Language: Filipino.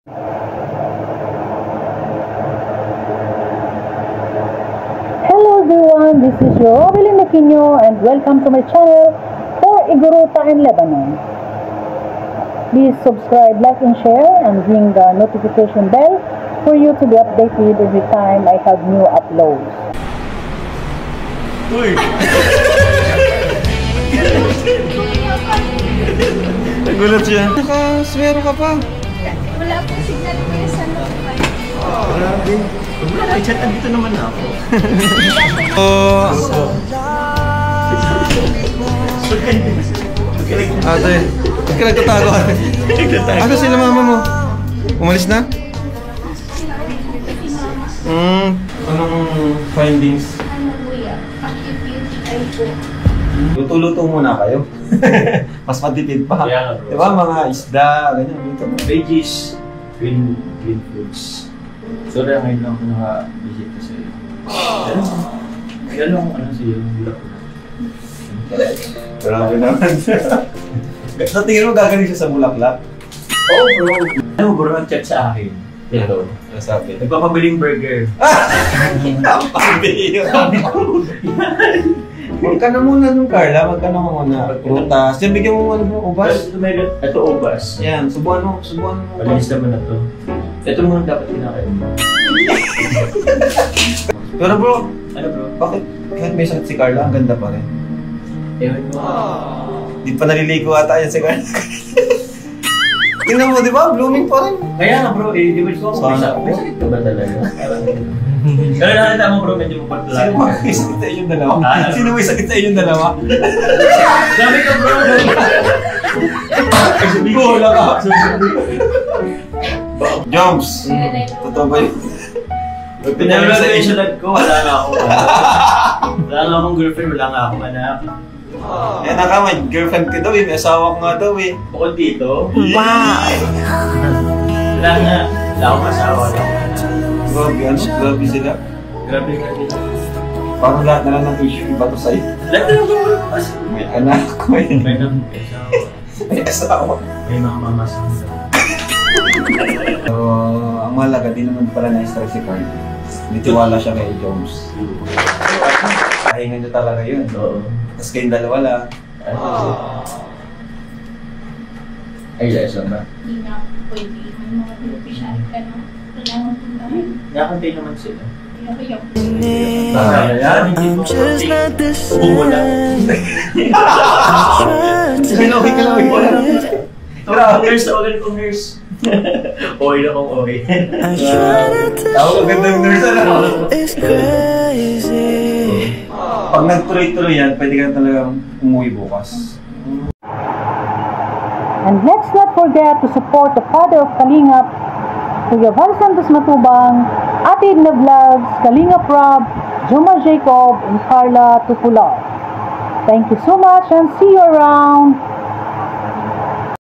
Hello everyone, this is your Robilyn Aquino and welcome to my channel for Igorota in Lebanon. Please subscribe, like and share and ring the notification bell for you to be updated every time I have new uploads. Uy! Nagulat siya. Nakaswero ka pa. Wala pong signal ko yung sa loob. Grabe. May chat, andito naman ako. Ate, ba't ka nagtatago? Asa sila mama mo? Umalis na? Anong findings? Ano kuya? Ay po. Luto-luto muna kayo. Mas matipid pa. Yeah, diba mga isda, ganyan. Veggies, green foods. Sorry, ngayon lang ako naka-visit ko sa'yo. Yan lang ano sa'yo, bulak ko. Grabe naman siya. Sa tingin mo gagaling siya sa bulaklak? Oh bro! Ano bro, nag-chat sa akin. Ito. Ano sabi? Nagpapabiling burger. Napakabili yun. Huwag ka na muna nung Carla, huwag ka na muna. Prutas. Yan, bigyan mo ano ubas. Ito ubas. Yan, subuan mo. Malinis naman na to. Ito muna dapat kinakain mo. Pero bro, Ano bro? bakit kahit may sakit si Carla, ang ganda pa rin? Ewan mo. Di pa naliligo ata yan si Carla. Tingnan mo, di ba? Blooming pa rin. Kaya nga bro, di ba ko Sana may sakit ka ba talaga? Kaya nakita mo bro, medyo mapagdala. Sino may sakit sa inyong dalawa? Ah, Sino may sakit sa inyong dalawa? Sabi ka bro! Wala ka. Jumps! Totoo ba yun? Pinalo sa isyonad ko, wala nga ako. Wala nga akong girlfriend, wala nga akong anak. Eh naka, may girlfriend ka daw eh, may asawa ka nga daw eh. Bukod dito, Wow! wala nga. Wala akong asawa, wala akong anak. Grabe, ano? Grabe sila. Grabe nga dito. Parang lahat na lang ng issue iba to sa'yo. Lahat na ako kasi May anak ko eh. may asawa. May asawa. May mga mamasang. So, ang mahalaga, di naman pala na-stress si Carl. Nitiwala siya kay Jones. Kahingan niyo talaga yun. Oo. Tapos kayong dalawa lang. Ay, lesson ba? Hindi na pwede. May mga beneficiary ka na. Kailangan puntahan. Nakantay naman sila. Iyak-iyak. Yan, hindi mo bumula. Sinabi ka lang wala. Grabe. Tawagan kong nurse. Okay na kong okay. Tawag ang ganda yung nurse na. Pag nagtuloy-tuloy yan, pwede ka talagang umuwi bukas. And let's not forget to support the father of Kalingap, Kuya Val Santos Matubang, Ate Edna Vlogs, Kalingap Rob, Joma Jacob, and Carla Tupular. Thank you so much and see you around!